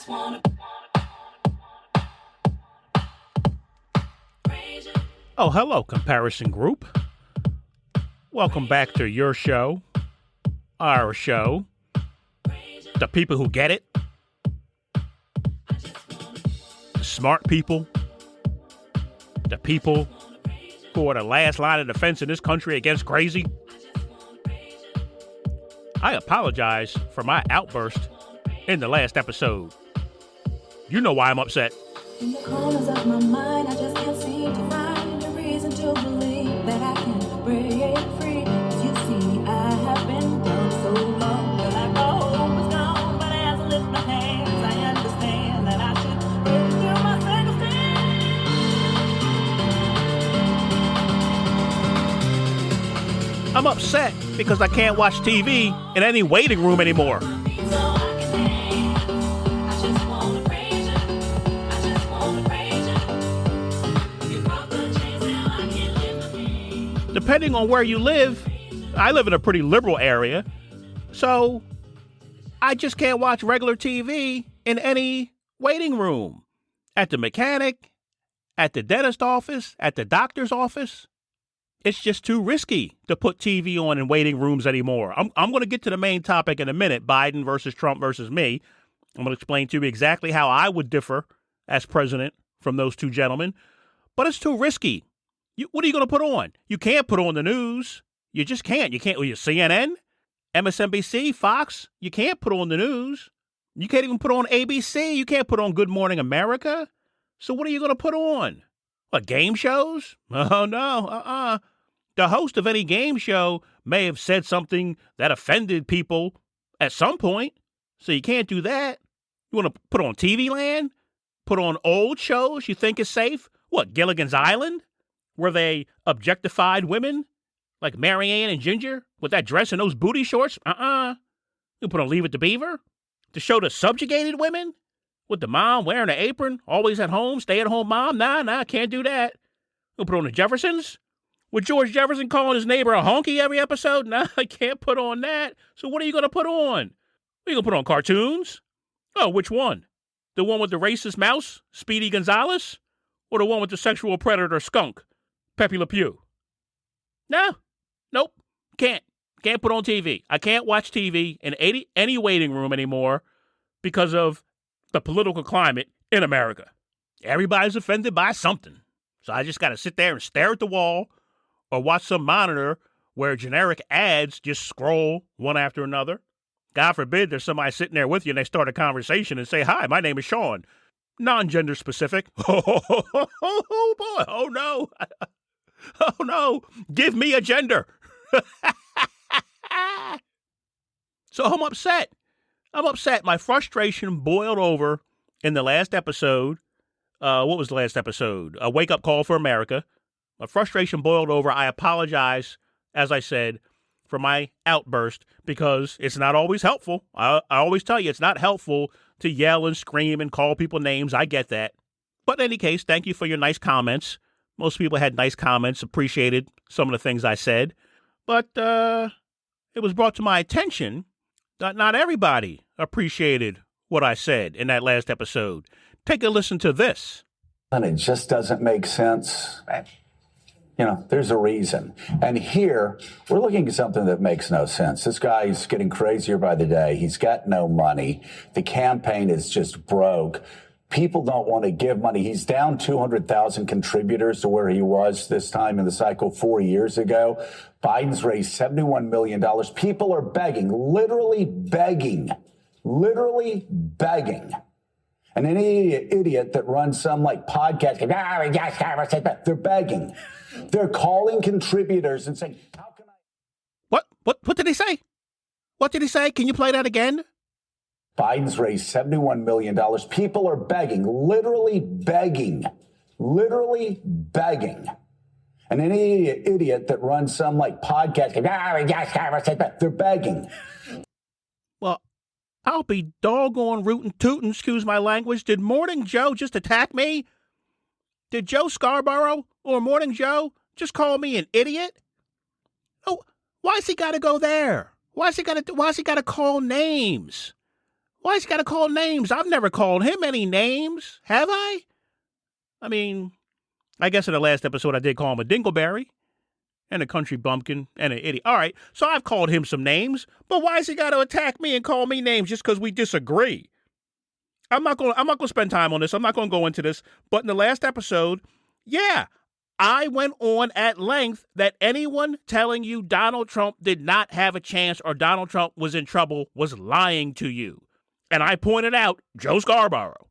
Oh, hello, comparison group. Welcome back to your show, our show, the people who get it, the smart people, the people who are the last line of defense in this country against crazy. I apologize for my outburst in the last episode. You know why I'm upset. In the corners of my mind, I just can't seem to find a reason to believe that I can break free. As you see, I have been down so long that I know hope is gone. But as I lift my hands, I understand that I should break through my circumstance. I'm upset because I can't watch TV in any waiting room anymore. Depending on where you live, I live in a pretty liberal area, so I just can't watch regular TV in any waiting room. At the mechanic, at the dentist office, at the doctor's office. It's just too risky to put TV on in waiting rooms anymore. I'm going to get to the main topic in a minute, Biden versus Trump versus me. I'm going to explain to you exactly how I would differ as president from those two gentlemen, but it's too risky. What are you going to put on? You can't put on the news. You just can't. You can't. CNN, MSNBC, Fox. You can't put on the news. You can't even put on ABC. You can't put on Good Morning America. So what are you going to put on? What, game shows? Oh, no. The host of any game show may have said something that offended people at some point. So you can't do that. You want to put on TV Land? Put on old shows you think is safe? What, Gilligan's Island? Where they objectified women like Marianne and Ginger with that dress and those booty shorts? You put on Leave It to Beaver to show the subjugated women with the mom wearing an apron, always at home, stay-at-home mom? Nah, can't do that. You put on the Jeffersons with George Jefferson calling his neighbor a honky every episode? Nah, I can't put on that. So what are you going to put on? Are you going to put on cartoons? Oh, which one? The one with the racist mouse, Speedy Gonzales? Or the one with the sexual predator skunk, Pepe Le Pew? Nope, can't put on TV. I can't watch TV in any waiting room anymore because of the political climate in America. Everybody's offended by something. So I just got to sit there and stare at the wall or watch some monitor where generic ads just scroll one after another. God forbid there's somebody sitting there with you and they start a conversation and say, "Hi, my name is Sean." Non-gender specific. Oh, boy. Oh, no. Oh, no. Give me a gender. So I'm upset. My frustration boiled over in the last episode. What was the last episode? A wake-up call for America. My frustration boiled over. I apologize, as I said, for my outburst because it's not always helpful. I always tell you it's not helpful to yell and scream and call people names. I get that. But in any case, thank you for your nice comments. Most people had nice comments, appreciated some of the things I said. But it was brought to my attention that not everybody appreciated what I said in that last episode. Take a listen to this. And it just doesn't make sense. You know, there's a reason. And here, we're looking at something that makes no sense. This guy's getting crazier by the day. He's got no money. The campaign is just broke. People don't want to give money. He's down 200,000 contributors to where he was this time in the cycle 4 years ago. Biden's raised $71 million. People are begging, literally begging. And any idiot that runs some like podcast, they're begging. They're calling contributors and saying, how can I? What did he say? What did he say? Can you play that again? Biden's raised $71 million. People are begging, literally begging. And any idiot that runs some like podcast, they're begging. Well, I'll be doggone rootin' tootin', excuse my language. Did Morning Joe just attack me? Did Joe Scarborough or Morning Joe just call me an idiot? Oh, why's he got to go there? Why's he got to call names? Why he's got to call names? I've never called him any names, have I? I mean, I guess in the last episode I did call him a dingleberry and a country bumpkin and an idiot. All right, so I've called him some names, but why has he got to attack me and call me names just because we disagree? I'm not going to spend time on this. I'm not going to go into this. But in the last episode, yeah, I went on at length that anyone telling you Donald Trump did not have a chance or Donald Trump was in trouble was lying to you. And I pointed out Joe Scarborough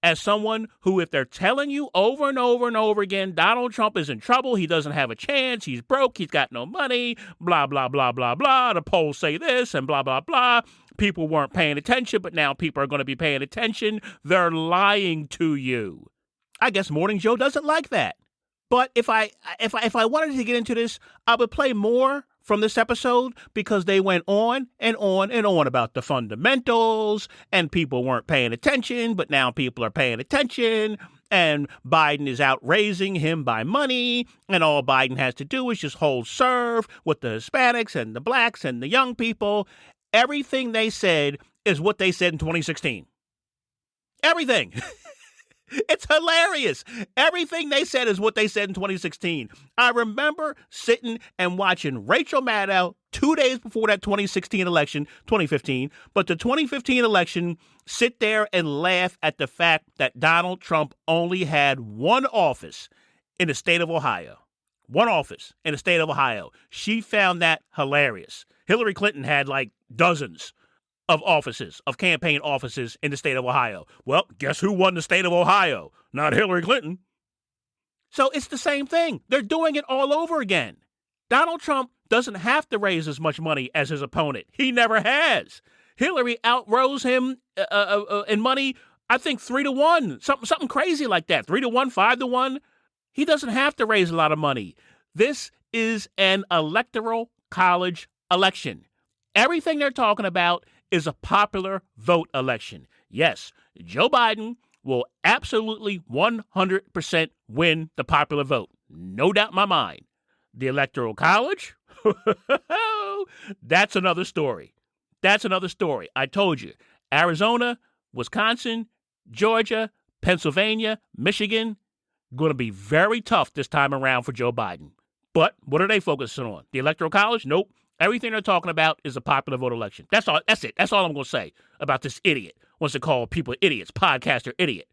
as someone who, if they're telling you over and over and over again, Donald Trump is in trouble, he doesn't have a chance, he's broke, he's got no money, blah, blah, blah, blah, blah, the polls say this and blah, blah, blah. People weren't paying attention, but now people are going to be paying attention. They're lying to you. I guess Morning Joe doesn't like that. But if I wanted to get into this, I would play more from this episode because they went on and on and on about the fundamentals and people weren't paying attention, but now people are paying attention and Biden is out raising him by money and all Biden has to do is just hold serve with the Hispanics and the blacks and the young people. Everything they said is what they said in 2016. Everything. It's hilarious. Everything they said is what they said in 2016. I remember sitting and watching Rachel Maddow 2 days before that 2016 election, 2015, but the 2015 election, sit there and laugh at the fact that Donald Trump only had one office in the state of Ohio. One office in the state of Ohio. She found that hilarious. Hillary Clinton had like dozens of offices, of campaign offices in the state of Ohio. Well, guess who won the state of Ohio? Not Hillary Clinton. So it's the same thing. They're doing it all over again. Donald Trump doesn't have to raise as much money as his opponent. He never has. Hillary outrose him in money, I think 3-1, something crazy like that. 3-1, 5-1. He doesn't have to raise a lot of money. This is an electoral college election. Everything they're talking about is a popular vote election. Yes, Joe Biden will absolutely 100% win the popular vote. No doubt in my mind. The Electoral College? That's another story. That's another story. I told you. Arizona, Wisconsin, Georgia, Pennsylvania, Michigan, going to be very tough this time around for Joe Biden. But what are they focusing on? The Electoral College? Nope. Everything they're talking about is a popular vote election. That's all. That's it. That's all I'm going to say about this idiot. Wants to call people idiots, podcaster idiot.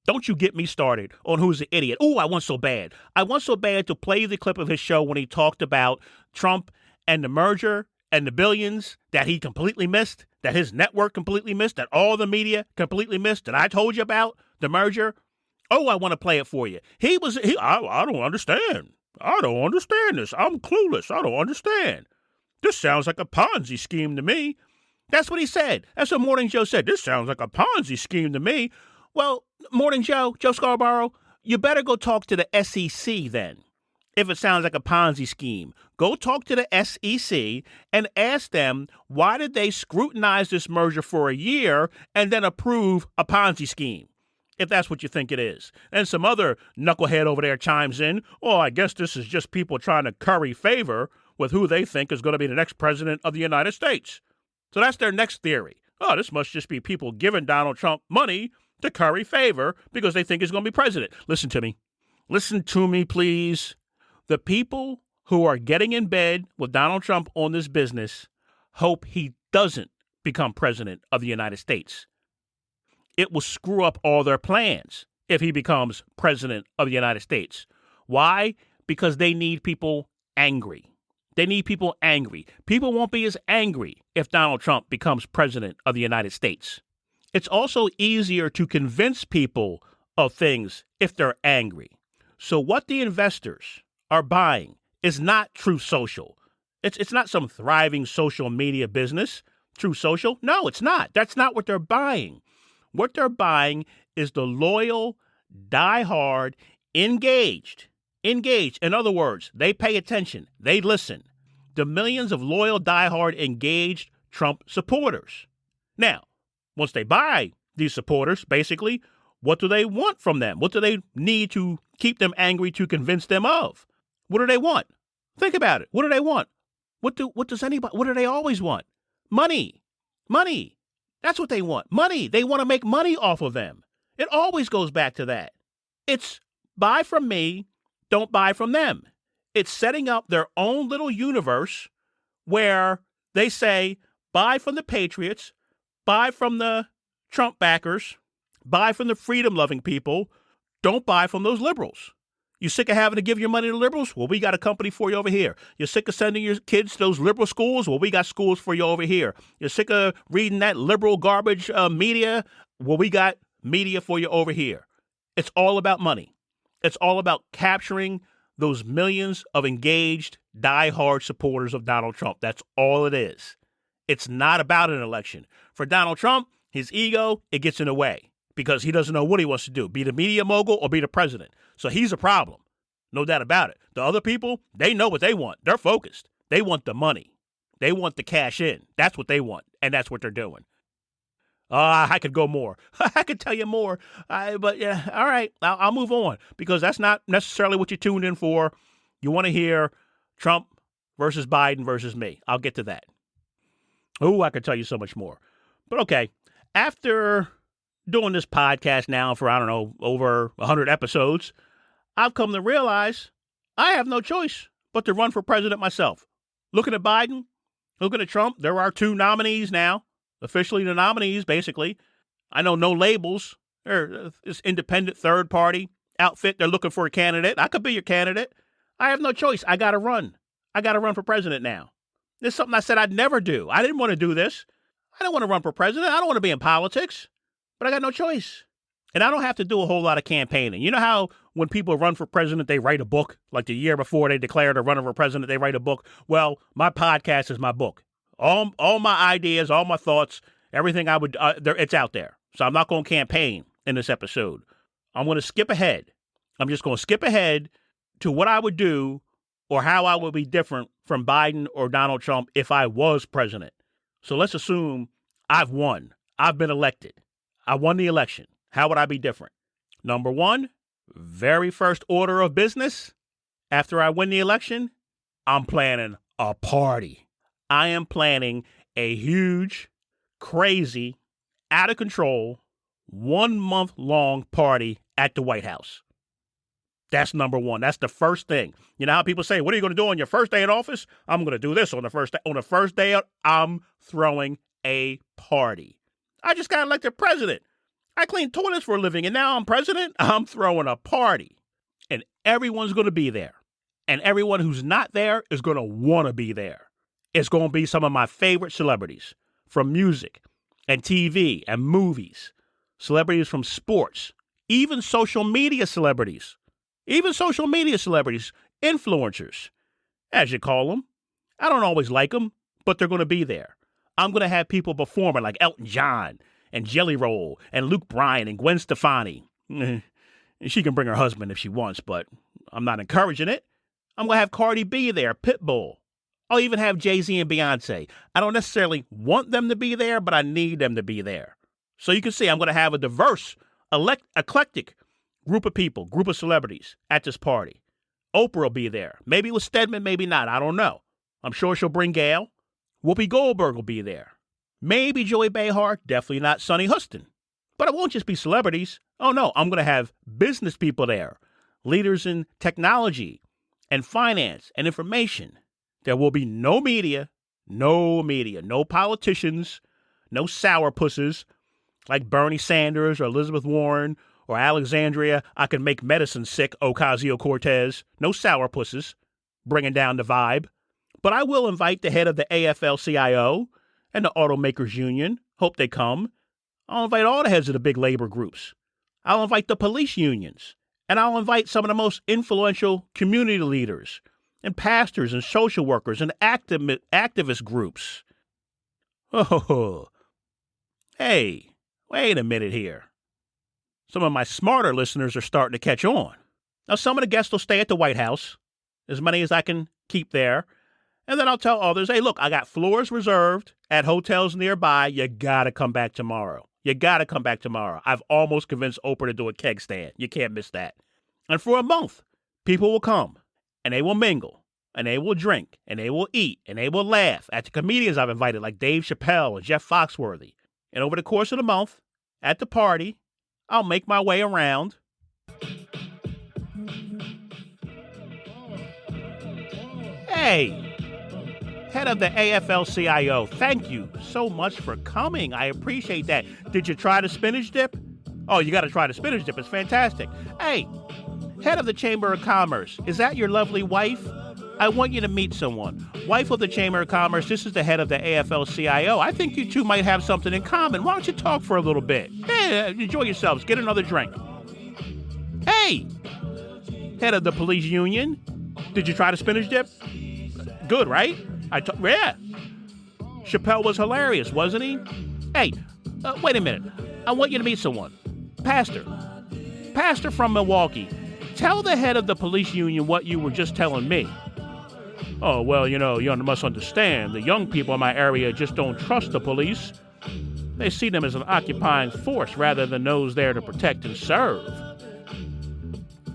Don't you get me started on who's the idiot. Oh, I want so bad. I want so bad to play the clip of his show when he talked about Trump and the merger and the billions that he completely missed, that his network completely missed, that all the media completely missed, that I told you about the merger. Oh, I want to play it for you. I don't understand. I don't understand this. I'm clueless. I don't understand. This sounds like a Ponzi scheme to me. That's what he said. That's what Morning Joe said. This sounds like a Ponzi scheme to me. Well, Morning Joe, Joe Scarborough, you better go talk to the SEC then. If it sounds like a Ponzi scheme, go talk to the SEC and ask them why did they scrutinize this merger for a year and then approve a Ponzi scheme, if that's what you think it is. And some other knucklehead over there chimes in, oh, I guess this is just people trying to curry favor with who they think is going to be the next president of the United States. So that's their next theory. Oh, this must just be people giving Donald Trump money to curry favor because they think he's going to be president. Listen to me. Listen to me, please. The people who are getting in bed with Donald Trump on this business hope he doesn't become president of the United States. It will screw up all their plans if he becomes president of the United States. Why? Because they need people angry. They need people angry. People won't be as angry if Donald Trump becomes president of the United States. It's also easier to convince people of things if they're angry. So what the investors are buying is not Truth Social. It's not some thriving social media business, Truth Social. No, it's not. That's not what they're buying. What they're buying is the loyal, diehard, engaged. In other words, they pay attention. They listen. The millions of loyal, diehard, engaged Trump supporters. Now, once they buy these supporters, basically, what do they want from them? What do they need to keep them angry to convince them of? What do they want? Think about it. What do they want? What do they always want? Money. Money. That's what they want. Money. They want to make money off of them. It always goes back to that. It's buy from me, don't buy from them. It's setting up their own little universe where they say, buy from the patriots, buy from the Trump backers, buy from the freedom-loving people, don't buy from those liberals. You sick of having to give your money to liberals? Well, we got a company for you over here. You're sick of sending your kids to those liberal schools? Well, we got schools for you over here. You're sick of reading that liberal garbage media? Well, we got media for you over here. It's all about money. It's all about capturing those millions of engaged, diehard supporters of Donald Trump. That's all it is. It's not about an election. For Donald Trump, his ego, it gets in the way because he doesn't know what he wants to do, be the media mogul or be the president. So he's a problem. No doubt about it. The other people, they know what they want. They're focused. They want the money. They want the cash in. That's what they want, and that's what they're doing. I could go more. I could tell you more. But yeah, all right, I'll move on because that's not necessarily what you tuned in for. You want to hear Trump versus Biden versus me. I'll get to that. Oh, I could tell you so much more. But okay, after doing this podcast now for, I don't know, over 100 episodes, I've come to realize I have no choice but to run for president myself. Looking at Biden, looking at Trump, there are two nominees now. Officially the nominees, basically. I know no labels. They're this independent third party outfit. They're looking for a candidate. I could be your candidate. I have no choice. I got to run. I got to run for president now. This is something I said I'd never do. I didn't want to do this. I didn't want to run for president. I don't want to be in politics. But I got no choice. And I don't have to do a whole lot of campaigning. You know how when people run for president, they write a book? Like the year before they declare they're running for president, they write a book. Well, my podcast is my book. All my ideas, all my thoughts, everything I would, it's out there. So I'm not going to campaign in this episode. I'm going to skip ahead. I'm just going to skip ahead to what I would do or how I would be different from Biden or Donald Trump if I was president. So let's assume I've won. I've been elected. I won the election. How would I be different? Number one, very first order of business after I win the election, I'm planning a party. I am planning a huge, crazy, out of control, 1 month long party at the White House. That's number one. That's the first thing. You know how people say, what are you going to do on your first day in office? I'm going to do this on the first day. On the first day, I'm throwing a party. I just got elected president. I clean toilets for a living, and now I'm president. I'm throwing a party. And everyone's going to be there. And everyone who's not there is going to want to be there. It's going to be some of my favorite celebrities from music and TV and movies, celebrities from sports, even social media celebrities, influencers, as you call them. I don't always like them, but they're going to be there. I'm going to have people performing like Elton John and Jelly Roll and Luke Bryan and Gwen Stefani. She can bring her husband if she wants, but I'm not encouraging it. I'm going to have Cardi B there, Pitbull. I'll even have Jay-Z and Beyonce. I don't necessarily want them to be there, but I need them to be there. So you can see I'm going to have a diverse, eclectic group of people, group of celebrities at this party. Oprah will be there. Maybe with Stedman, maybe not. I don't know. I'm sure she'll bring Gail. Whoopi Goldberg will be there. Maybe Joey Behar. Definitely not Sonny Huston. But it won't just be celebrities. Oh, no. I'm going to have business people there. Leaders in technology and finance and information. There will be no media, no politicians, no sourpusses like Bernie Sanders or Elizabeth Warren or Alexandria, I can make medicine sick, Ocasio-Cortez. No sourpusses bringing down the vibe. But I will invite the head of the AFL-CIO and the Automakers Union. Hope they come. I'll invite all the heads of the big labor groups. I'll invite the police unions. And I'll invite some of the most influential community leaders and pastors and social workers and activist groups. Oh, hey, wait a minute here. Some of my smarter listeners are starting to catch on. Now, some of the guests will stay at the White House, as many as I can keep there. And then I'll tell others, hey, look, I got floors reserved at hotels nearby. You got to come back tomorrow. I've almost convinced Oprah to do a keg stand. You can't miss that. And for a month, people will come. And they will mingle, and they will drink, and they will eat, and they will laugh at the comedians I've invited, like Dave Chappelle and Jeff Foxworthy. And over the course of the month, at the party, I'll make my way around. Hey, head of the AFL-CIO, thank you so much for coming. I appreciate that. Did you try the spinach dip? Oh, you got to try the spinach dip. It's fantastic. Hey, head of the Chamber of Commerce, is that your lovely wife? I want you to meet someone. Wife of the Chamber of Commerce, this is the head of the AFL-CIO. I think you two might have something in common. Why don't you talk for a little bit? Hey, enjoy yourselves. Get another drink. Hey, head of the police union, did you try the spinach dip? Good, right? Yeah. Chappelle was hilarious, wasn't he? Hey, wait a minute. I want you to meet someone. Pastor from Milwaukee. Tell the head of the police union what you were just telling me. Oh, well, you must understand. The young people in my area just don't trust the police. They see them as an occupying force rather than those there to protect and serve.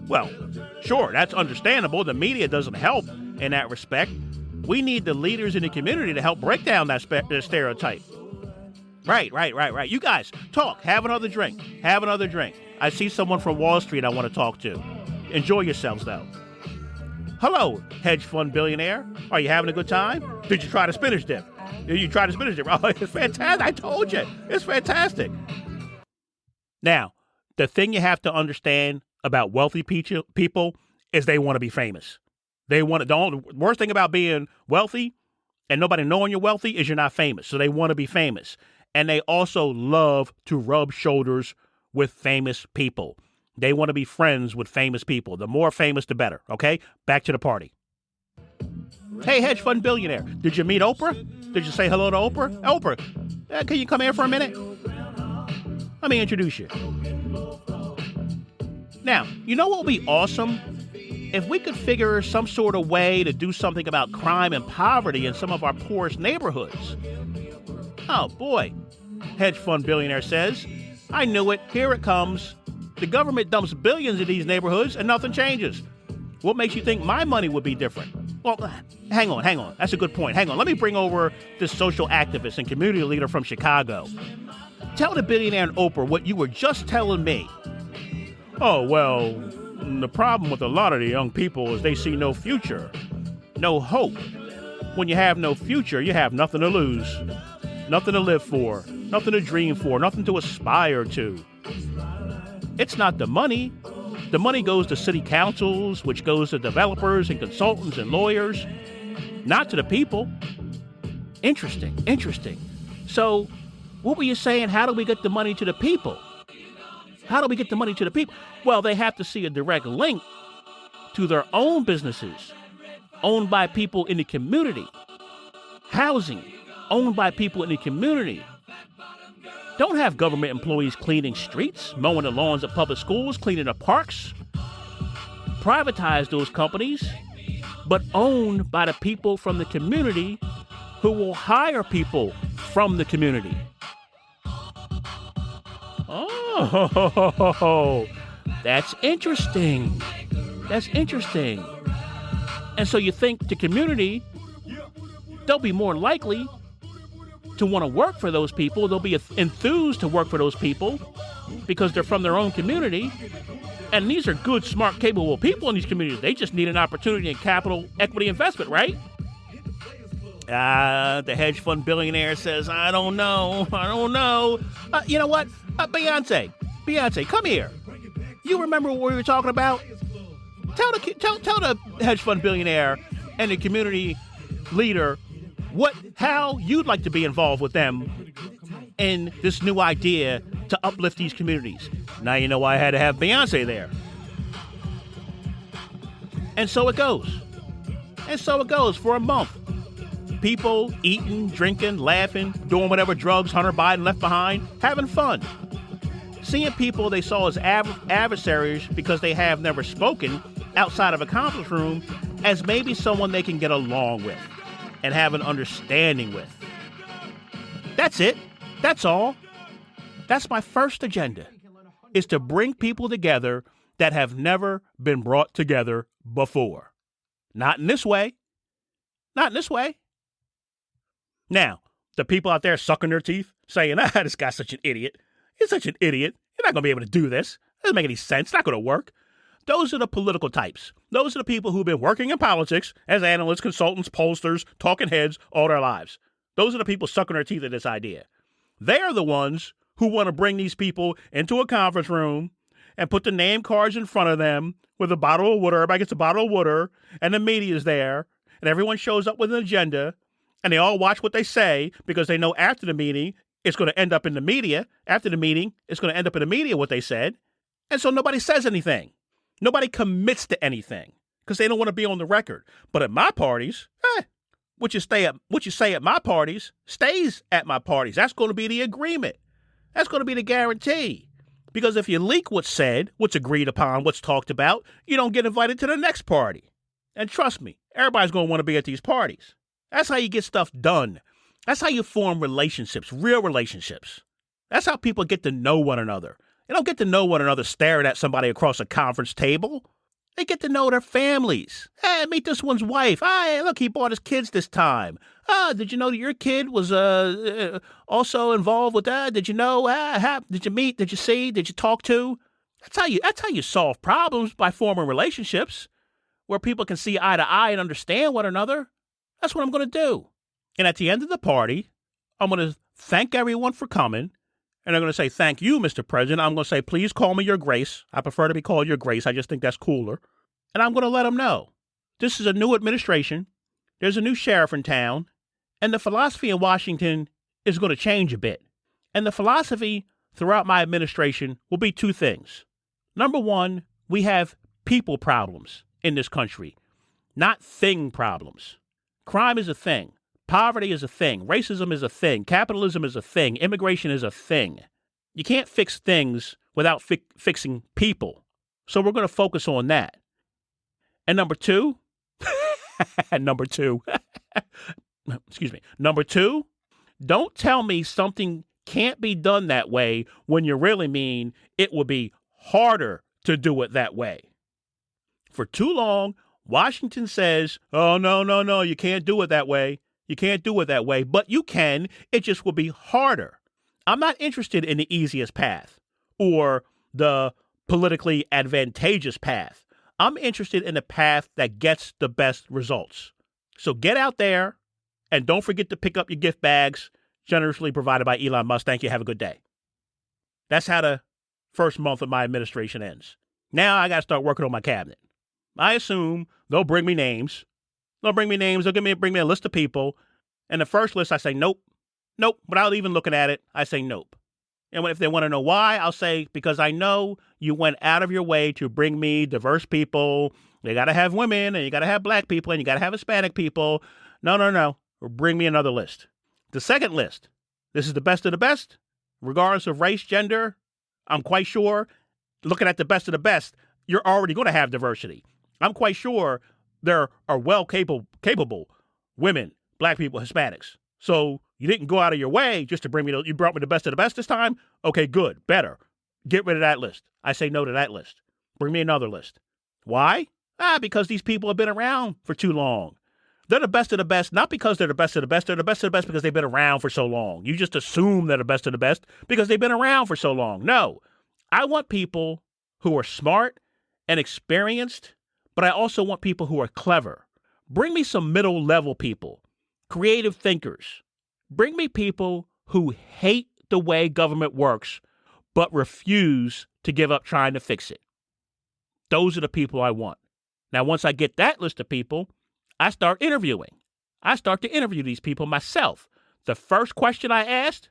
Well, sure, that's understandable. The media doesn't help in that respect. We need the leaders in the community to help break down that stereotype. Right. You guys, talk. Have another drink. I see someone from Wall Street I want to talk to. Enjoy yourselves, though. Hello, hedge fund billionaire. Are you having a good time? Did you try the spinach dip? Oh, it's fantastic. I told you. It's fantastic. Now, the thing you have to understand about wealthy people is they want to be famous. The worst thing about being wealthy and nobody knowing you're wealthy is you're not famous. So they want to be famous. And they also love to rub shoulders with famous people. They want to be friends with famous people. The more famous, the better. Okay? Back to the party. Hey, hedge fund billionaire. Did you meet Oprah? Did you say hello to Oprah? Oprah, can you come here for a minute? Let me introduce you. Now, you know what would be awesome? If we could figure some sort of way to do something about crime and poverty in some of our poorest neighborhoods. Oh, boy, hedge fund billionaire says. I knew it. Here it comes. The government dumps billions in these neighborhoods and nothing changes. What makes you think my money would be different? Well, hang on. That's a good point. Hang on. Let me bring over this social activist and community leader from Chicago. Tell the billionaire and Oprah what you were just telling me. Oh, well, the problem with a lot of the young people is they see no future, no hope. When you have no future, you have nothing to lose, nothing to live for, nothing to dream for, nothing to aspire to. It's not the money. The money goes to city councils, which goes to developers and consultants and lawyers, not to the people. Interesting. So, what were you saying? How do we get the money to the people? Well, they have to see a direct link to their own businesses, owned by people in the community. Housing, owned by people in the community. Don't have government employees cleaning streets, mowing the lawns at public schools, cleaning the parks. Privatize those companies, but owned by the people from the community who will hire people from the community. Oh, that's interesting. And so you think the community, they'll be more likely to want to work for those people. They'll be enthused to work for those people because they're from their own community. And these are good, smart, capable people in these communities. They just need an opportunity in capital equity investment, right? The hedge fund billionaire says, I don't know. You know what? Beyonce, come here. You remember what we were talking about? Tell the hedge fund billionaire and the community leader how you'd like to be involved with them in this new idea to uplift these communities. Now you know why I had to have Beyonce there. And so it goes for a month. People eating, drinking, laughing, doing whatever drugs Hunter Biden left behind, having fun. Seeing people they saw as adversaries because they have never spoken outside of a conference room as maybe someone they can get along with and have an understanding with. That's it. That's all. That's my first agenda, is to bring people together that have never been brought together before. Not in this way. Now, The people out there sucking their teeth, saying, this guy's such an idiot. He's such an idiot. You're not going to be able to do this. It doesn't make any sense. It's not going to work. Those are the political types. Those are the people who've been working in politics as analysts, consultants, pollsters, talking heads all their lives. Those are the people sucking their teeth at this idea. They are the ones who want to bring these people into a conference room and put the name cards in front of them with a bottle of water. Everybody gets a bottle of water, and the media is there, and everyone shows up with an agenda, and they all watch what they say because they know after the meeting, it's going to end up in the media. After the meeting, it's going to end up in the media what they said. And so nobody says anything. Nobody commits to anything because they don't want to be on the record. But at my parties, what you say at my parties stays at my parties. That's going to be the agreement. That's going to be the guarantee. Because if you leak what's said, what's agreed upon, what's talked about, you don't get invited to the next party. And trust me, everybody's going to want to be at these parties. That's how you get stuff done. That's how you form relationships, real relationships. That's how people get to know one another. They don't get to know one another staring at somebody across a conference table. They get to know their families. Hey, meet this one's wife. Hey, look, he brought his kids this time. Did you know that your kid was also involved with that? Did you know? Did you meet? Did you see? Did you talk to? That's how you solve problems, by forming relationships where people can see eye to eye and understand one another. That's what I'm going to do. And at the end of the party, I'm going to thank everyone for coming. And I'm going to say, thank you, Mr. President. I'm going to say, please call me Your Grace. I prefer to be called Your Grace. I just think that's cooler. And I'm going to let them know this is a new administration. There's a new sheriff in town. And the philosophy in Washington is going to change a bit. And the philosophy throughout my administration will be two things. Number one, we have people problems in this country, not thing problems. Crime is a thing. Poverty is a thing. Racism is a thing. Capitalism is a thing. Immigration is a thing. You can't fix things without fixing people. So we're going to focus on that. And number two, number two, don't tell me something can't be done that way when you really mean it will be harder to do it that way. For too long, Washington says, oh, no, you can't do it that way. You can't do it that way, but you can. It just will be harder. I'm not interested in the easiest path or the politically advantageous path. I'm interested in the path that gets the best results. So get out there and don't forget to pick up your gift bags generously provided by Elon Musk. Thank you. Have a good day. That's how the first month of my administration ends. Now I got to start working on my cabinet. I assume they'll bring me names. They'll bring me names. They'll bring me a list of people. And the first list, I say, nope. Without even looking at it, I say, nope. And if they want to know why, I'll say, because I know you went out of your way to bring me diverse people. You got to have women, and you got to have black people, and you got to have Hispanic people. No. Bring me another list. The second list, this is the best of the best, regardless of race, gender. I'm quite sure, looking at the best of the best, you're already going to have diversity. I'm quite sure there are well capable women, black people, Hispanics. So you didn't go out of your way just to bring me, you brought me the best of the best this time? Okay, good, better. Get rid of that list. I say no to that list. Bring me another list. Why? Because these people have been around for too long. They're the best of the best, not because they're the best of the best. They're the best of the best because they've been around for so long. You just assume they're the best of the best because they've been around for so long. No, I want people who are smart and experienced, but I also want people who are clever. Bring me some middle-level people, creative thinkers. Bring me people who hate the way government works, but refuse to give up trying to fix it. Those are the people I want. Now, once I get that list of people, I start interviewing. I start to interview these people myself. The first question I asked,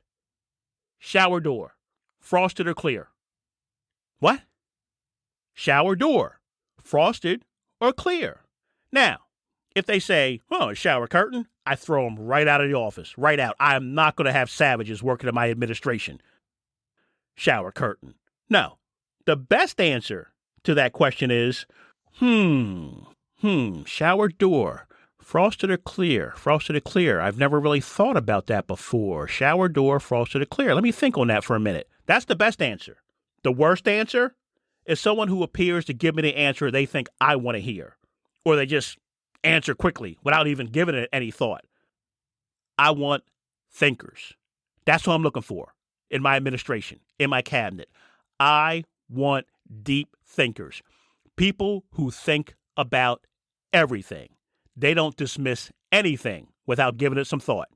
shower door, frosted or clear? What? Shower door, frosted or clear? Now, if they say, shower curtain, I throw them right out of the office, right out. I am not going to have savages working in my administration. Shower curtain. No. The best answer to that question is, shower door, frosted or clear, frosted or clear. I've never really thought about that before. Shower door, frosted or clear. Let me think on that for a minute. That's the best answer. The worst answer is someone who appears to give me the answer they think I want to hear, or they just answer quickly without even giving it any thought. I want thinkers. That's what I'm looking for in my administration, in my cabinet. I want deep thinkers, people who think about everything. They don't dismiss anything without giving it some thought.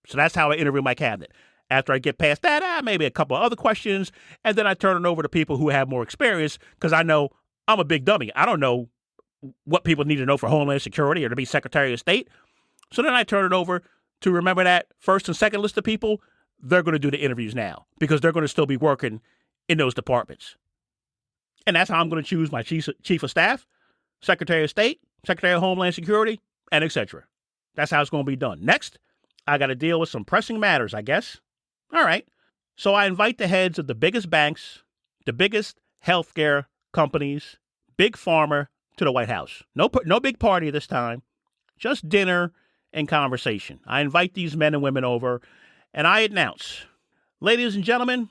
So that's how I interview my cabinet. After I get past that, maybe a couple of other questions, and then I turn it over to people who have more experience because I know I'm a big dummy. I don't know what people need to know for Homeland Security or to be Secretary of State. So then I turn it over to remember that first and second list of people. They're going to do the interviews now because they're going to still be working in those departments. And that's how I'm going to choose my chief of staff, Secretary of State, Secretary of Homeland Security, and etc. That's how it's going to be done. Next, I got to deal with some pressing matters, I guess. All right. So I invite the heads of the biggest banks, the biggest healthcare companies, Big Pharma to the White House. No big party this time, just dinner and conversation. I invite these men and women over and I announce, ladies and gentlemen,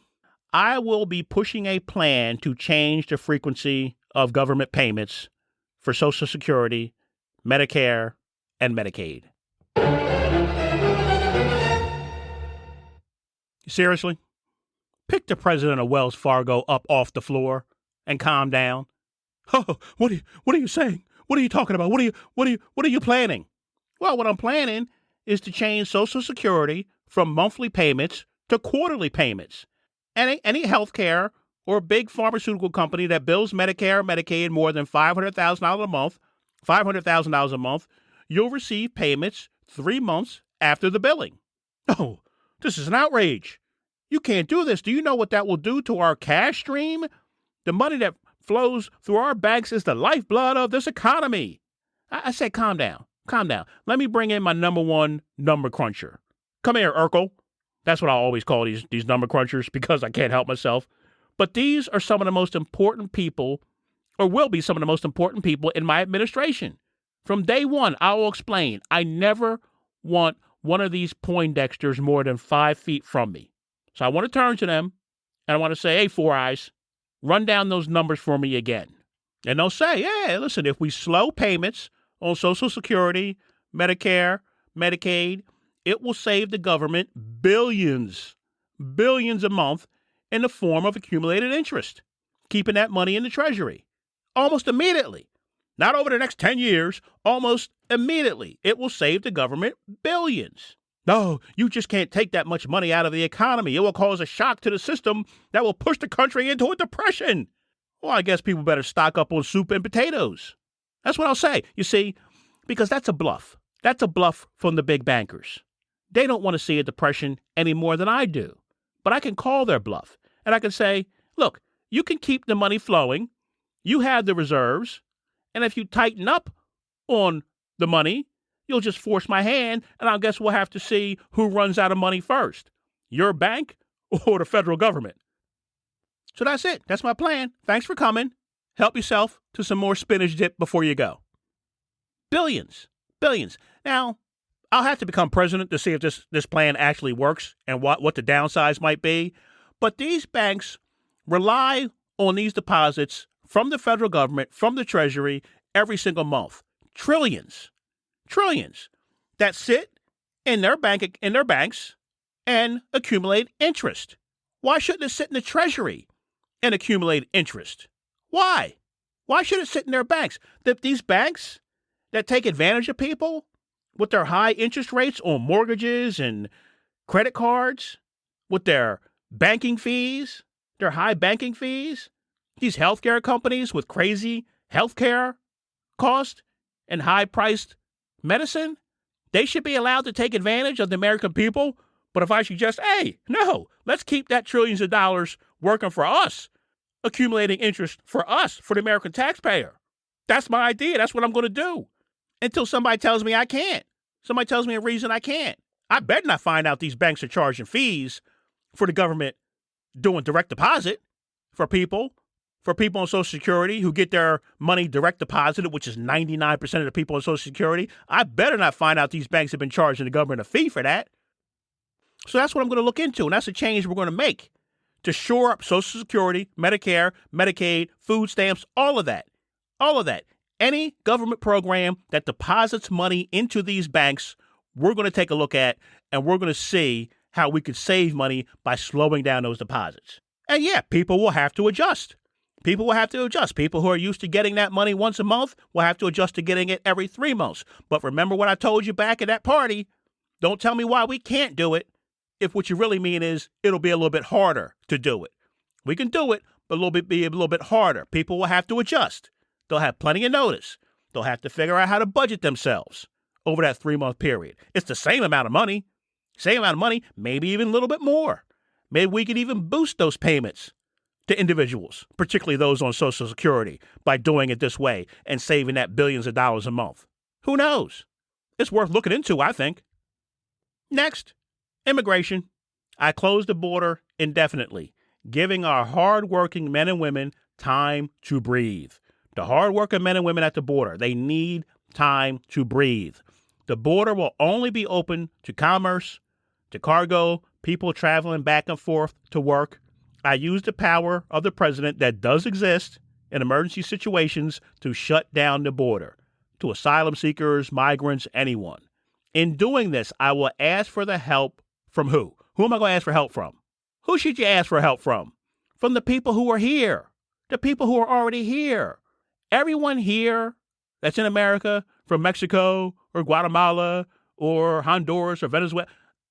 I will be pushing a plan to change the frequency of government payments for Social Security, Medicare, and Medicaid. Seriously? Pick the president of Wells Fargo up off the floor and calm down. Oh, what are you saying? What are you talking about? What are you planning? Well, what I'm planning is to change Social Security from monthly payments to quarterly payments. Any healthcare or big pharmaceutical company that bills Medicare or Medicaid more than $500,000 a month, you'll receive payments 3 months after the billing. Oh, this is an outrage. You can't do this. Do you know what that will do to our cash stream? The money that flows through our banks is the lifeblood of this economy. I say, calm down. Calm down. Let me bring in my number one number cruncher. Come here, Urkel. That's what I always call these number crunchers because I can't help myself. But these are some of the most important people, or will be some of the most important people in my administration. From day one, I will explain. I never want one of these Poindexters more than 5 feet from me. So I want to turn to them and I want to say, hey, Four Eyes, run down those numbers for me again. And they'll say, yeah, listen, if we slow payments on Social Security, Medicare, Medicaid, it will save the government billions a month in the form of accumulated interest, keeping that money in the Treasury. Almost immediately. Not over the next 10 years, almost immediately. It will save the government billions. No, you just can't take that much money out of the economy. It will cause a shock to the system that will push the country into a depression. Well, I guess people better stock up on soup and potatoes. That's what I'll say. You see, because that's a bluff. That's a bluff from the big bankers. They don't want to see a depression any more than I do. But I can call their bluff. And I can say, look, you can keep the money flowing. You have the reserves. And if you tighten up on the money, you'll just force my hand, and I guess we'll have to see who runs out of money first, your bank or the federal government. So that's it. That's my plan. Thanks for coming. Help yourself to some more spinach dip before you go. Billions. Now, I'll have to become president to see if this plan actually works and what the downsides might be. But these banks rely on these deposits from the federal government, from the Treasury, every single month. Trillions that sit in their banks and accumulate interest. Why shouldn't it sit in the Treasury and accumulate interest? Why? Why should it sit in their banks? These banks that take advantage of people with their high interest rates on mortgages and credit cards, with their banking fees, their high banking fees, these healthcare companies with crazy healthcare cost and high-priced medicine, they should be allowed to take advantage of the American people. But if I suggest, hey, no, let's keep that trillions of dollars working for us, accumulating interest for us, for the American taxpayer. That's my idea. That's what I'm going to do. Until somebody tells me I can't. Somebody tells me a reason I can't. I better not find out these banks are charging fees for the government doing direct deposit for people on Social Security who get their money direct deposited, which is 99% of the people on Social Security. I better not find out these banks have been charging the government a fee for that. So that's what I'm going to look into, and that's a change we're going to make to shore up Social Security, Medicare, Medicaid, food stamps, all of that. Any government program that deposits money into these banks, we're going to take a look at, and we're going to see how we could save money by slowing down those deposits. And yeah, people will have to adjust. People will have to adjust. People who are used to getting that money once a month will have to adjust to getting it every 3 months. But remember what I told you back at that party. Don't tell me why we can't do it if what you really mean is it'll be a little bit harder to do it. We can do it, but be a little bit harder. People will have to adjust. They'll have plenty of notice. They'll have to figure out how to budget themselves over that 3-month period. It's the same amount of money, maybe even a little bit more. Maybe we could even boost those payments to individuals, particularly those on Social Security, by doing it this way and saving that billions of dollars a month. Who knows? It's worth looking into, I think. Next, immigration. I closed the border indefinitely, giving our hardworking men and women time to breathe. The hardworking men and women at the border, they need time to breathe. The border will only be open to commerce, to cargo, people traveling back and forth to work. I use the power of the president that does exist in emergency situations to shut down the border to asylum seekers, migrants, anyone. In doing this, I will ask for the help from who? Who am I going to ask for help from? Who should you ask for help from? From the people who are here, the people who are already here. Everyone here that's in America, from Mexico or Guatemala or Honduras or Venezuela,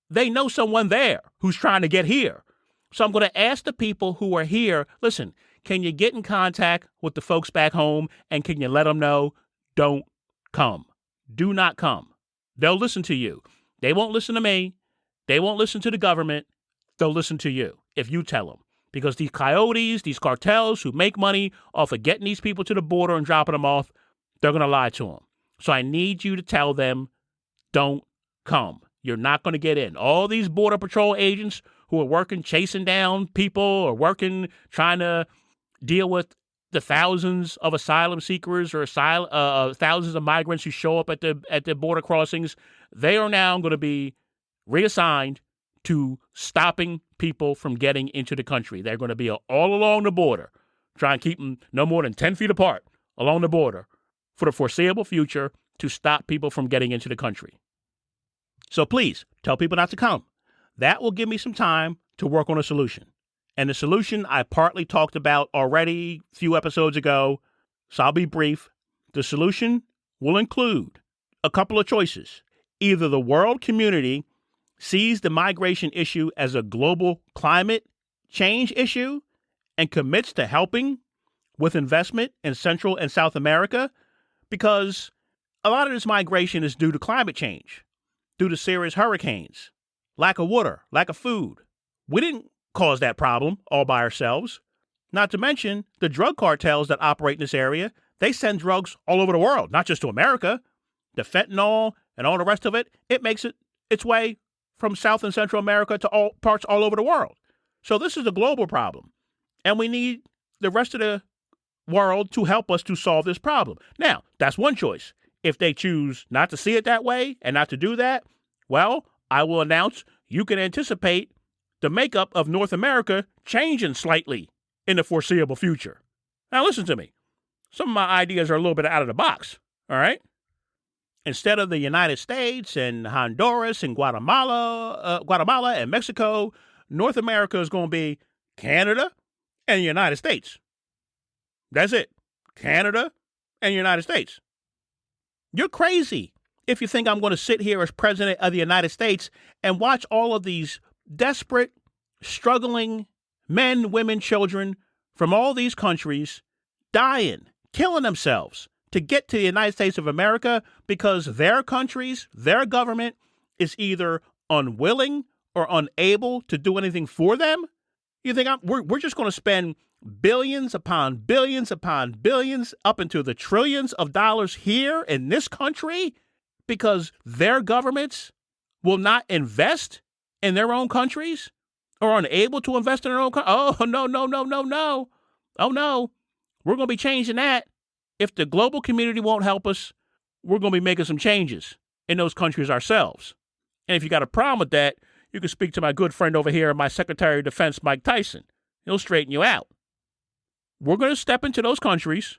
they know someone there who's trying to get here. So I'm going to ask the people who are here, listen, can you get in contact with the folks back home and can you let them know, don't come. Do not come. They'll listen to you. They won't listen to me. They won't listen to the government. They'll listen to you if you tell them. Because these coyotes, these cartels who make money off of getting these people to the border and dropping them off, they're going to lie to them. So I need you to tell them, don't come. You're not going to get in. All these Border Patrol agents who are working, chasing down people or working, trying to deal with the thousands of asylum seekers or thousands of migrants who show up at the border crossings, they are now going to be reassigned to stopping people from getting into the country. They're going to be all along the border, try and keep them no more than 10 feet apart along the border for the foreseeable future to stop people from getting into the country. So please tell people not to come. That will give me some time to work on a solution. And the solution I partly talked about already a few episodes ago, so I'll be brief. The solution will include a couple of choices. Either the world community sees the migration issue as a global climate change issue and commits to helping with investment in Central and South America, because a lot of this migration is due to climate change, due to serious hurricanes, lack of water, lack of food. We didn't cause that problem all by ourselves. Not to mention the drug cartels that operate in this area. They send drugs all over the world, not just to America. The fentanyl and all the rest of it, it makes its way from South and Central America to all parts all over the world. So this is a global problem. And we need the rest of the world to help us to solve this problem. Now, that's one choice. If they choose not to see it that way and not to do that, well, I will announce you can anticipate the makeup of North America changing slightly in the foreseeable future. Now, listen to me. Some of my ideas are a little bit out of the box, all right? Instead of the United States and Honduras and Guatemala and Mexico, North America is going to be Canada and the United States. That's it. Canada and the United States. You're crazy if you think I'm going to sit here as president of the United States and watch all of these desperate, struggling men, women, children from all these countries dying, killing themselves to get to the United States of America because their countries, their government is either unwilling or unable to do anything for them. You think we're just going to spend billions upon billions upon billions up into the trillions of dollars here in this country because their governments will not invest in their own countries or unable to invest in their own countries? Oh, no. Oh, no. We're going to be changing that. If the global community won't help us, we're going to be making some changes in those countries ourselves. And if you got a problem with that, you can speak to my good friend over here, my Secretary of Defense, Mike Tyson. He'll straighten you out. We're going to step into those countries.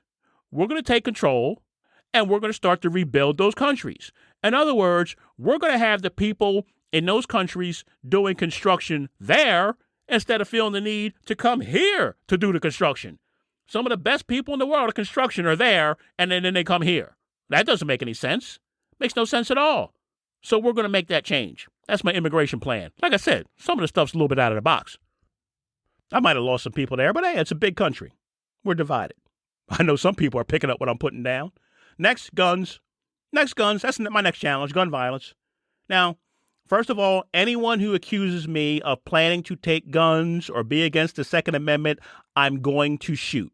We're going to take control, and we're going to start to rebuild those countries. In other words, we're going to have the people in those countries doing construction there instead of feeling the need to come here to do the construction. Some of the best people in the world of construction are there, and then they come here. That doesn't make any sense. Makes no sense at all. So we're going to make that change. That's my immigration plan. Like I said, some of the stuff's a little bit out of the box. I might have lost some people there, but hey, it's a big country. We're divided. I know some people are picking up what I'm putting down. Next, guns. That's my next challenge, gun violence. Now, first of all, anyone who accuses me of planning to take guns or be against the Second Amendment, I'm going to shoot.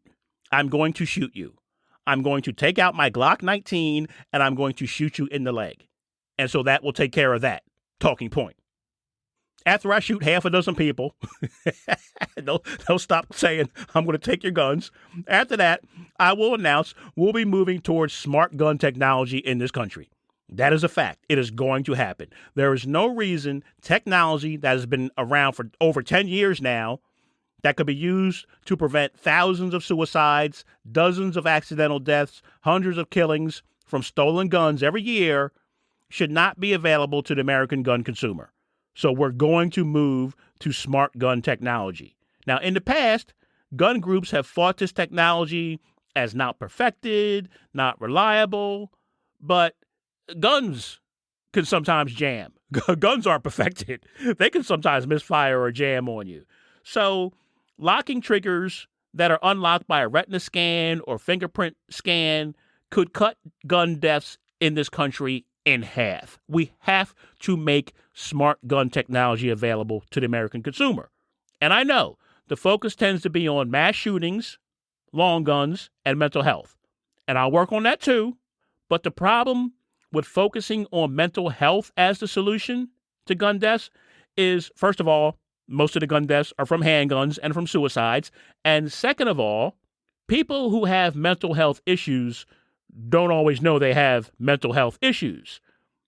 I'm going to shoot you. I'm going to take out my Glock 19 and I'm going to shoot you in the leg. And so that will take care of that talking point. After I shoot half a dozen people, they'll stop saying, I'm going to take your guns. After that, I will announce we'll be moving towards smart gun technology in this country. That is a fact. It is going to happen. There is no reason technology that has been around for over 10 years now that could be used to prevent thousands of suicides, dozens of accidental deaths, hundreds of killings from stolen guns every year should not be available to the American gun consumer. So we're going to move to smart gun technology. Now, in the past, gun groups have fought this technology as not perfected, not reliable, but guns can sometimes jam. Guns aren't perfected. They can sometimes misfire or jam on you. So locking triggers that are unlocked by a retina scan or fingerprint scan could cut gun deaths in this country in half. We have to make smart gun technology available to the American consumer. And I know the focus tends to be on mass shootings, long guns, and mental health. And I'll work on that too. But the problem with focusing on mental health as the solution to gun deaths is, first of all, most of the gun deaths are from handguns and from suicides. And second of all, people who have mental health issues don't always know they have mental health issues.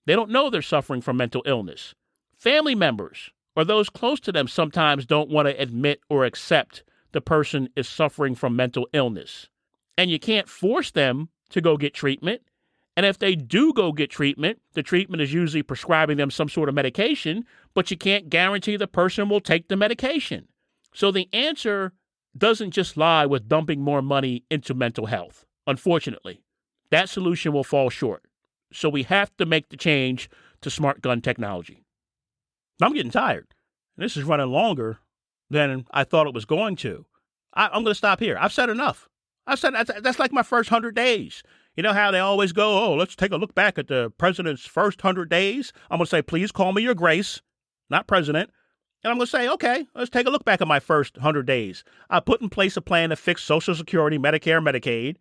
They don't know they're suffering from mental illness. Family members or those close to them sometimes don't want to admit or accept the person is suffering from mental illness. And you can't force them to go get treatment. And if they do go get treatment, the treatment is usually prescribing them some sort of medication, but you can't guarantee the person will take the medication. So the answer doesn't just lie with dumping more money into mental health. Unfortunately, that solution will fall short. So we have to make the change to smart gun technology. I'm getting tired. This is running longer than I thought it was going to. I'm going to stop here. I've said enough. I've said that's like my first 100 days. You know how they always go, oh, let's take a look back at the president's first 100 days. I'm going to say, please call me your grace, not president. And I'm going to say, okay, let's take a look back at my first 100 days. I put in place a plan to fix Social Security, Medicare, Medicaid,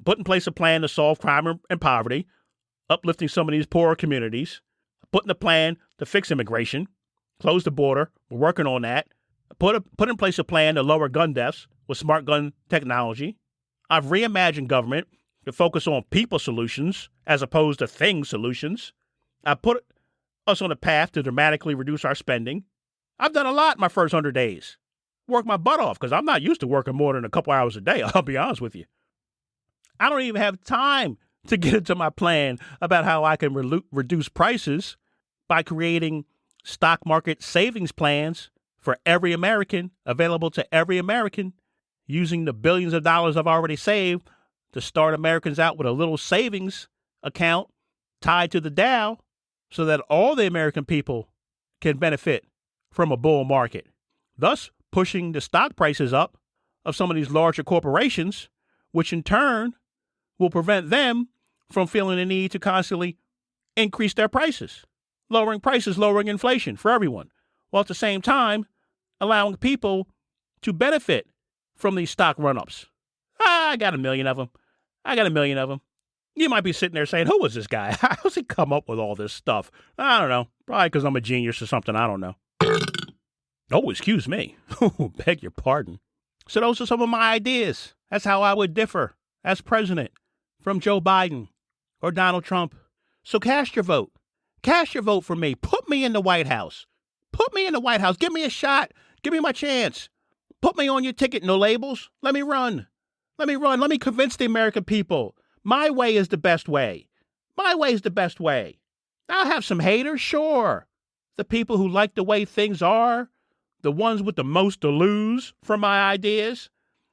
put in place a plan to solve crime and poverty, uplifting some of these poorer communities, put in a plan to fix immigration, close the border. We're working on that. Put in place a plan to lower gun deaths with smart gun technology. I've reimagined government to focus on people solutions as opposed to thing solutions. I put us on a path to dramatically reduce our spending. I've done a lot in my first 100 days. Worked my butt off because I'm not used to working more than a couple hours a day, I'll be honest with you. I don't even have time to get into my plan about how I can reduce prices by creating stock market savings plans for every American, available to every American, using the billions of dollars I've already saved to start Americans out with a little savings account tied to the Dow so that all the American people can benefit from a bull market, thus pushing the stock prices up of some of these larger corporations, which in turn will prevent them from feeling the need to constantly increase their prices, lowering inflation for everyone, while at the same time allowing people to benefit from these stock run-ups. I got a million of them. You might be sitting there saying, who was this guy? How does he come up with all this stuff? I don't know. Probably because I'm a genius or something. I don't know. Oh, excuse me. Beg your pardon. So those are some of my ideas. That's how I would differ as president from Joe Biden or Donald Trump. So cast your vote. Cast your vote for me. Put me in the White House. Put me in the White House. Give me a shot. Give me my chance. Put me on your ticket. No labels. Let me run. Let me convince the American people. My way is the best way. My way is the best way. I'll have some haters, sure. the people who like the way things are, the ones with the most to lose from my ideas,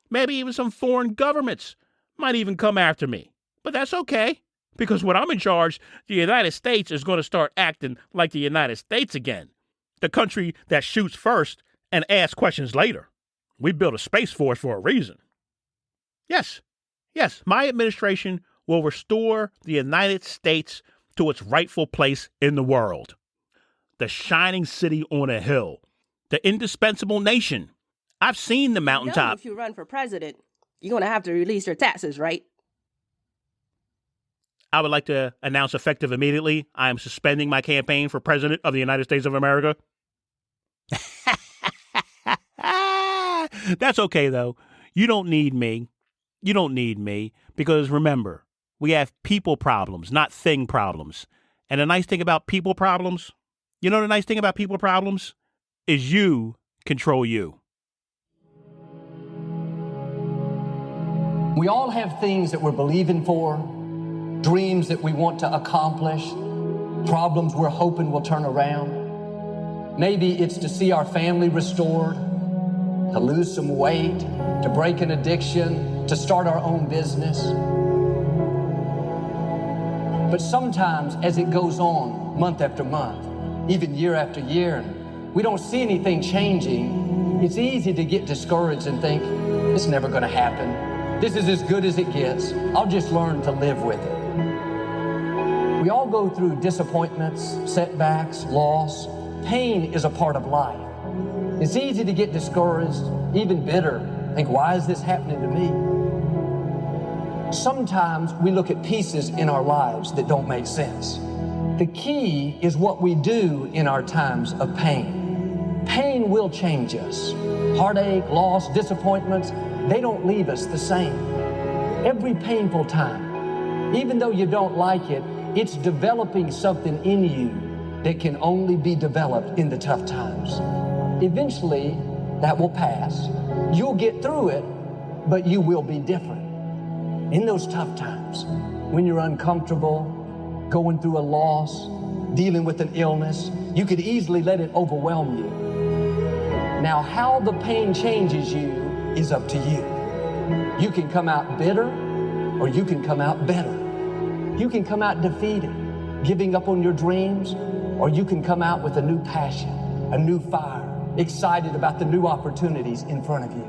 maybe even some foreign governments might even come after me. But that's okay, because when I'm in charge, the United States is going to start acting like the United States again, the country that shoots first and asks questions later. We built a space force for a reason. Yes, my administration will restore the United States to its rightful place in the world. The shining city on a hill, the indispensable nation. I've seen the mountaintop. If you run for president, you're going to have to release your taxes, right? I would like to announce effective immediately, I am suspending my campaign for president of the United States of America. That's okay, though. You don't need me. You don't need me because remember, we have people problems, not thing problems. And the nice thing about people problems, you know the nice thing about people problems is you control you. We all have things that we're believing for, dreams that we want to accomplish, problems we're hoping will turn around. Maybe it's to see our family restored, to lose some weight, to break an addiction, to start our own business. But sometimes as it goes on month after month, even year after year, and we don't see anything changing, it's easy to get discouraged and think, it's never going to happen. This is as good as it gets. I'll just learn to live with it. We all go through disappointments, setbacks, loss. Pain is a part of life. It's easy to get discouraged, even bitter. Think, why is this happening to me? Sometimes we look at pieces in our lives that don't make sense. The key is what we do in our times of pain. Pain will change us. Heartache, loss, disappointments, they don't leave us the same. Every painful time, even though you don't like it, it's developing something in you that can only be developed in the tough times. Eventually, that will pass. You'll get through it, but you will be different. In those tough times, when you're uncomfortable, going through a loss, dealing with an illness, you could easily let it overwhelm you. Now, how the pain changes you is up to you. You can come out bitter, or you can come out better. You can come out defeated, giving up on your dreams, or you can come out with a new passion, a new fire, excited about the new opportunities in front of you.